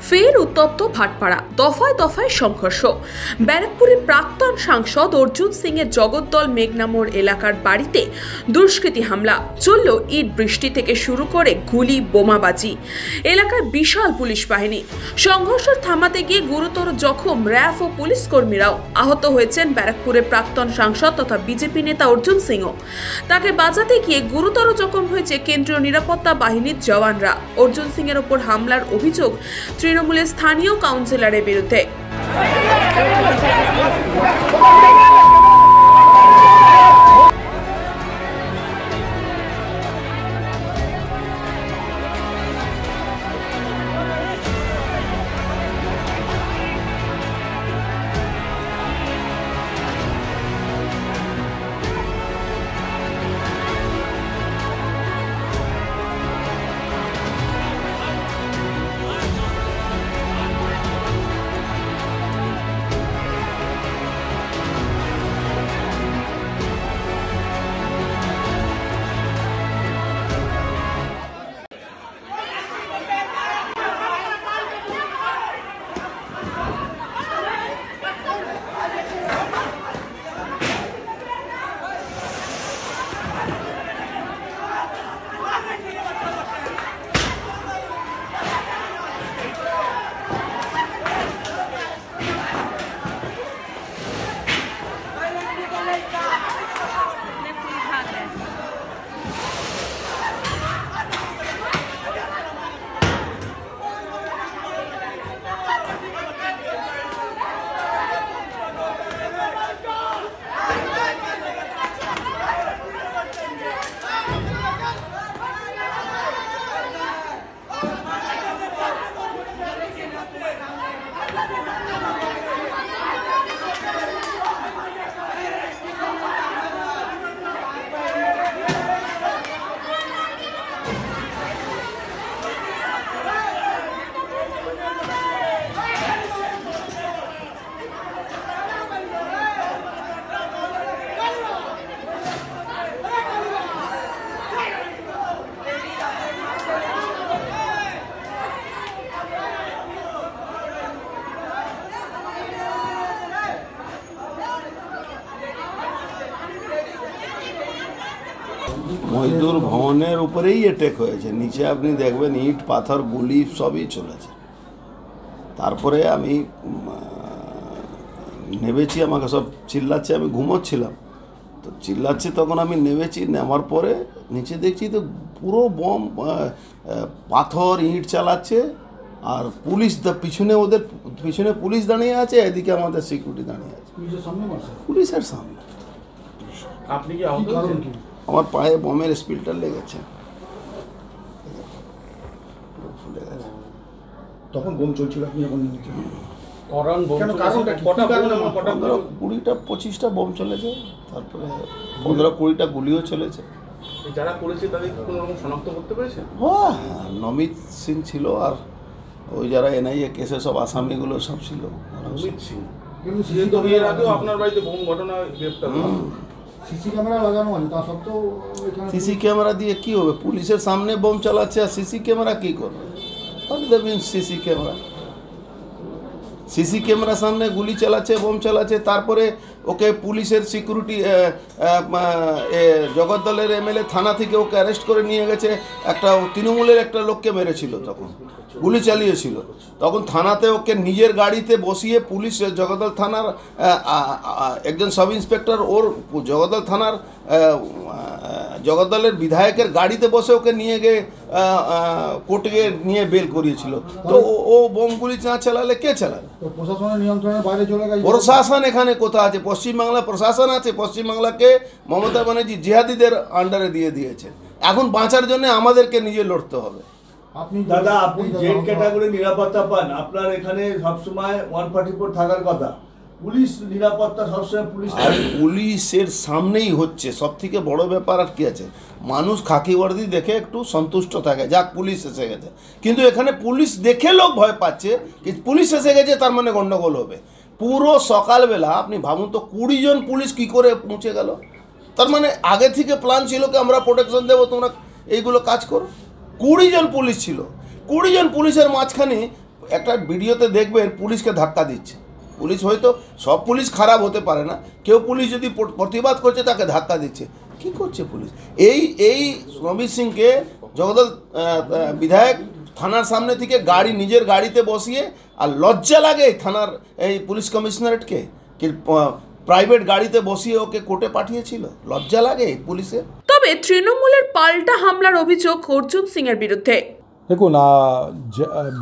ফের উত্তপ্ত ভাটপাড়া, দফায় দফায় সংঘর্ষ। ব্যারাকপুরের প্রাক্তন সাংসদ অর্জুন সিং এর জগদ্দল মেঘনামোড় এলাকার বাড়িতে দুষ্কৃতী হামলা চলল। ইট বৃষ্টি থেকে শুরু করে গুলি বোমাবাজি, এলাকায় বিশাল পুলিশ বাহিনী। সংঘর্ষ থামাতে গিয়ে গুরুতর জখম র্যাফ ও পুলিশ কর্মীরাও। আহত হয়েছেন ব্যারাকপুরের প্রাক্তন সাংসদ তথা বিজেপি নেতা অর্জুন সিংও। তাকে বাঁচাতে গিয়ে গুরুতর জখম হয়েছে কেন্দ্রীয় নিরাপত্তা বাহিনীর জওয়ানরা। অর্জুন সিং এর ওপর হামলার অভিযোগ তৃণমূলের স্থানীয় কাউন্সিলরের বিরুদ্ধে। মজদুর ভবনের উপরেই অ্যাটাক হয়েছে। নিচে আপনি দেখবেন ইট পাথর গুলি সবই চলেছে। তারপরে আমি নেমেছি, আমাকে সব চিল্লাচ্ছে, আমি ঘুমোচ্ছিলাম তো চিল্লাচ্ছে, তখন আমি নেমেছি। নেওয়ার পরে নিচে দেখছি তো পুরো বম, পাথর ইট চালাচ্ছে। আর পুলিশ পিছনে, ওদের পিছনে পুলিশ দাঁড়িয়ে আছে, এদিকে আমাদের সিকিউরিটি দাঁড়িয়ে আছে পুলিশের সামনে। আপনি কি আহত হয়েছেন? আমার পায়ে বমের স্পিলটার লেগেছে। তখন বোম চলছিল, আপনি যখন 20-25টা বোম চলেছে, তারপরে 15-20টা গুলিও চলেছে। যারা করেছে তাদের কোনো রকম শনাক্ত করতে পেরেছে? হ্যাঁ, নমিত সিং ছিল, আর ওই যারা এনআইএ কেসে সব আসামিগুলো সব ছিল। নমিত সিং এর আগেও আপনার বাড়িতে বোম ঘটনা গ্রেপ্তার। সিসি ক্যামেরা লাগানো হয়, তা সত্ত্বেও সিসি ক্যামেরা দিয়ে কি হবে? পুলিশের সামনে বোম চালাচ্ছে, আর সিসি ক্যামেরা কি করবে? সিসি ক্যামেরা, সিসি ক্যামেরার সামনে গুলি চালাচ্ছে, বোম চালাচ্ছে। তারপরে ওকে পুলিশের সিকিউরিটি, জগদ্দলের এমএলএ থানা থেকে ওকে অ্যারেস্ট করে নিয়ে গেছে। একটা তৃণমূলের একটা লোককে মেরেছিল, তখন গুলি চালিয়েছিল। তখন থানাতে ওকে নিজের গাড়িতে বসিয়ে পুলিশ, জগদ্দল থানার একজন সাব ইন্সপেক্টর ওর জগদ্দল থানার জগদ্দলের বিধায়কের গাড়িতে বসে ওকে নিয়ে গিয়ে কোর্টে নিয়ে বেল করিয়েছিল। তো ও বোমগুলি না চালালে কে চালাবে? প্রশাসনের নিয়ন্ত্রণের বাইরে চলে গেছে। প্রশাসন এখানে কোথায় আছে? পশ্চিমবাংলা প্রশাসন আছে। পশ্চিমবাংলাকে মমতা ব্যানার্জি জিহাদিদের আন্ডারে দিয়ে দিয়েছে। এখন বাঁচার জন্য আমাদেরকে নিজে লড়তে হবে। আপনি দাদা, আপনি জেড ক্যাটাগরি নিরাপত্তা পান, আপনার এখানে সবসময় 144 থাকার কথা। পুলিশ নিরাপত্তা সবসময় পুলিশের সামনেই হচ্ছে। সব থেকে বড় ব্যাপার আর কি আছে, মানুষ খাকি বর্দি দেখে একটু সন্তুষ্ট থাকে, যাক পুলিশ এসে গেছে। কিন্তু এখানে পুলিশ দেখে লোক ভয় পাচ্ছে কি পুলিশ এসে গেছে তার মানে গন্ডগোল হবে। পুরো সকালবেলা আপনি ভাবুন তো 20 জন পুলিশ কি করে পৌঁছে গেল। তার মানে আগে থেকে প্ল্যান ছিল কি আমরা প্রোটেকশন দেবো, তোমরা এইগুলো কাজ করো। 20 জন পুলিশ ছিল। 20 জন পুলিশের মাঝখানে একটা ভিডিওতে দেখবেন পুলিশকে ধাক্কা দিচ্ছে। পুলিশ হয়তো সব পুলিশ খারাপ হতে পারে না, কেউ পুলিশ যদি প্রতিবাদ করছে তাকে ধাক্কা দিচ্ছে। কি করছে পুলিশ? এই রবি সিংকে জগদল বিধায়ক থানার সামনে থেকে নিজের গাড়িতে বসিয়ে, আর লজ্জা লাগে থানার এই পুলিশ কমিশনারেটকে কি প্রাইভেট গাড়িতে বসিয়ে ওকে কোর্টে পাঠিয়েছিল? লজ্জা লাগে পুলিশে। তবে তৃণমূলের পাল্টা হামলার অভিযোগ অর্জুন সিং এর বিরুদ্ধে। দেখুন,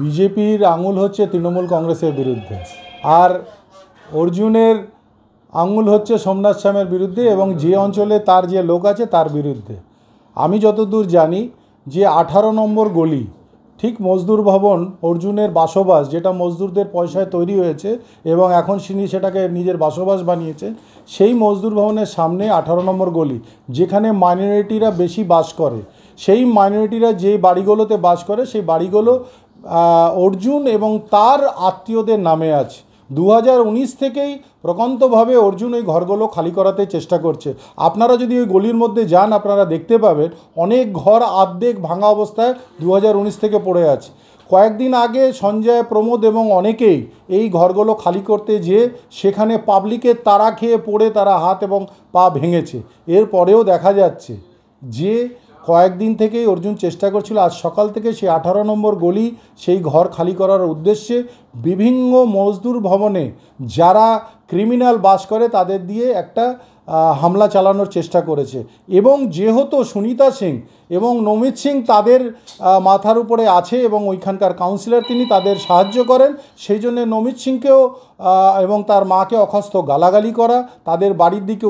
বিজেপির আঙুল হচ্ছে তৃণমূল কংগ্রেসের বিরুদ্ধে, আর অর্জুনের আঙুল হচ্ছে সোমনাথ শ্যামের বিরুদ্ধে এবং যে অঞ্চলে তার যে লোক আছে তার বিরুদ্ধে। আমি যতদূর জানি যে 18 নম্বর গলি, ঠিক মজদুর ভবন অর্জুনের বাসবাস, যেটা মজদুরদের পয়সায় তৈরি হয়েছে এবং এখন তিনি সেটাকে নিজের বাসবাস বানিয়েছে, সেই মজদুর ভবনের সামনে 18 নম্বর গলি, যেখানে মাইনরিটিরা বেশি বাস করে, সেই মাইনরিটিরা যে বাড়িগুলোতে বাস করে সেই বাড়িগুলো অর্জুন এবং তার আত্মীয়দের নামে আছে। 2019 থেকেই প্রকান্তভাবে অর্জুন ওই ঘরগুলো খালি করাতে চেষ্টা করছে। আপনারা যদি ওই গলির মধ্যে যান আপনারা দেখতে পাবেন অনেক ঘর আর্ধেক ভাঙা অবস্থায় 2019 থেকে পড়ে আছে। কয়েকদিন আগে সঞ্জয়, প্রমোদ এবং অনেকেই এই ঘরগুলো খালি করতে যেয়ে সেখানে পাবলিকের তাড়া খেয়ে পড়ে তারা হাত এবং পা ভেঙেছে। এরপরেও দেখা যাচ্ছে যে কয়েকদিন থেকেই অর্জুন চেষ্টা করছিল। আজ সকাল থেকে সেই 18 নম্বর গলি, সেই ঘর খালি করার উদ্দেশ্যে বিভিন্ন মজদুর ভবনে যারা ক্রিমিনাল বাস করে তাদের দিয়ে একটা হামলা চালানোর চেষ্টা করেছে। এবং যেহেতু সুনিতা সিং এবং নমিত সিং তাদের মাথার উপরে আছে এবং ওইখানকার কাউন্সিলর, তিনি তাদের সাহায্য করেন, সেই জন্য নমিত সিংকেও এবং তার মাকে অখস্ত গালাগালি করা, তাদের বাড়ির দিকে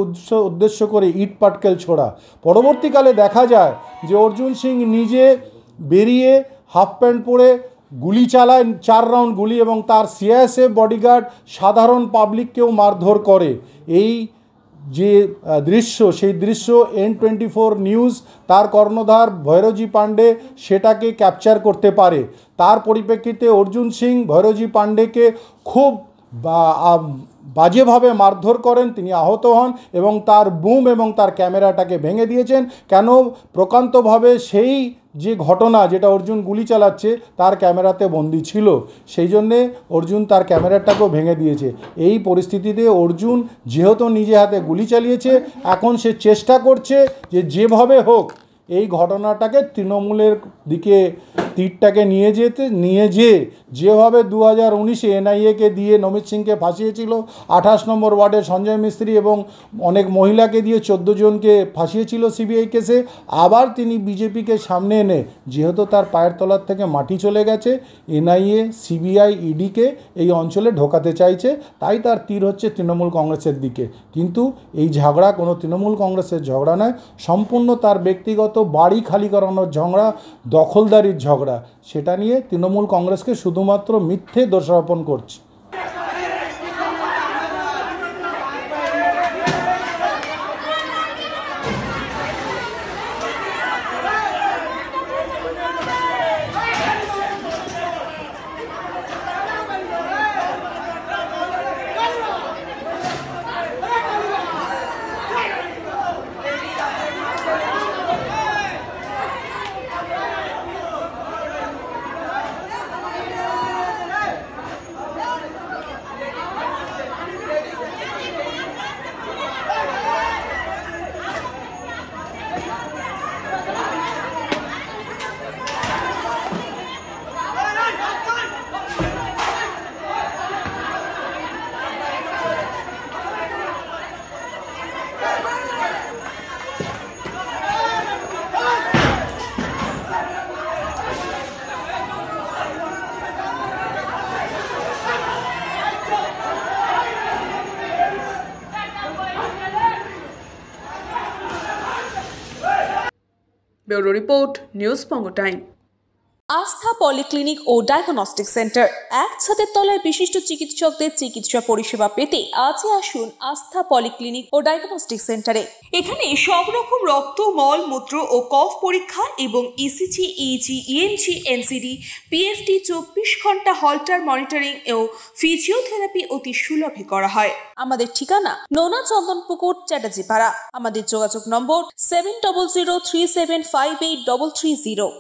উদ্দেশ্য করে ইট পাটকেল ছোড়া। পরবর্তীকালে দেখা যায় যে অর্জুন সিং নিজে বেরিয়ে হাফ প্যান্ট পরে গুলি চালায়, 4 রাউন্ড গুলি, এবং তার সিআইএসএফ বডিগার্ড সাধারণ পাবলিককেও মারধর করে। এই যে দৃশ্য, সেই দৃশ্য N24 নিউজ তার কর্ণধার ভৈরজি পাণ্ডে সেটাকে ক্যাপচার করতে পারে। তার পরিপ্রেক্ষিতে অর্জুন সিং ভৈরজি পাণ্ডেকে খুব বাজেভাবে মারধর করেন, তিনি আহত হন এবং তার বুম এবং তার ক্যামেরাটাকে ভেঙে দিয়েছেন। কেন? প্রকান্তভাবে সেই যে ঘটনা, যেটা অর্জুন গুলি চালাচ্ছে, তার ক্যামেরাতে বন্দি ছিল, সেই জন্যে অর্জুন তার ক্যামেরাটাকেও ভেঙে দিয়েছে। এই পরিস্থিতিতে অর্জুন যেহেতু নিজে হাতে গুলি চালিয়েছে, এখন সে চেষ্টা করছে যে যেভাবে হোক এই ঘটনাটাকে তৃণমূলের দিকে তীরটাকে নিয়ে যেভাবে 2019-এ এনআইএকে দিয়ে নমিত সিংকে ফাঁসিয়েছিল, 28 নম্বর ওয়ার্ডে সঞ্জয় মিস্ত্রি এবং অনেক মহিলাকে দিয়ে 14 জনকে ফাঁসিয়েছিল সিবিআই কেসে, আবার তিনি বিজেপিকে সামনে এনে, যেহেতু তার পায়ের তলার থেকে মাটি চলে গেছে, এনআইএ, সিবিআই, ইডিকে এই অঞ্চলে ঢোকাতে চাইছে, তাই তার তীর হচ্ছে তৃণমূল কংগ্রেসের দিকে। কিন্তু এই ঝগড়া কোনো তৃণমূল কংগ্রেসের ঝগড়া নয়, সম্পূর্ণ তার ব্যক্তিগত বাড়ি খালি করানোর ঝগড়া, দখলদারির ঝগড়া। সেটা নিয়ে তৃণমূল কংগ্রেসকে শুধুমাত্র মিথ্যে দোষারোপণ করছে। ব্যুরো রিপোর্ট, নিউজ বঙ্গ টাইম। আস্থা পলিক্লিনিক ও ডায়াগনস্টিক সেন্টার, এক ছাদের তলায় বিশিষ্ট চিকিৎসকদের চিকিৎসা পরিষেবা পেতে আজই আসুন আস্থা পলিক্লিনিক ও ডায়াগনস্টিক সেন্টারে। এখানে সব রকম রক্ত, মল, মূত্র ও কফ পরীক্ষা এবং ECG, easy, ENG, NCD, PFT 24 ঘন্টা হল্টার মনিটরিং ও ফিজিওথেরাপি অতি সুলভে করা হয়। আমাদের ঠিকানা নোনা চন্দনপুকুর, চ্যাটার্জিপাড়া। আমাদের যোগাযোগ নম্বর 7003758330।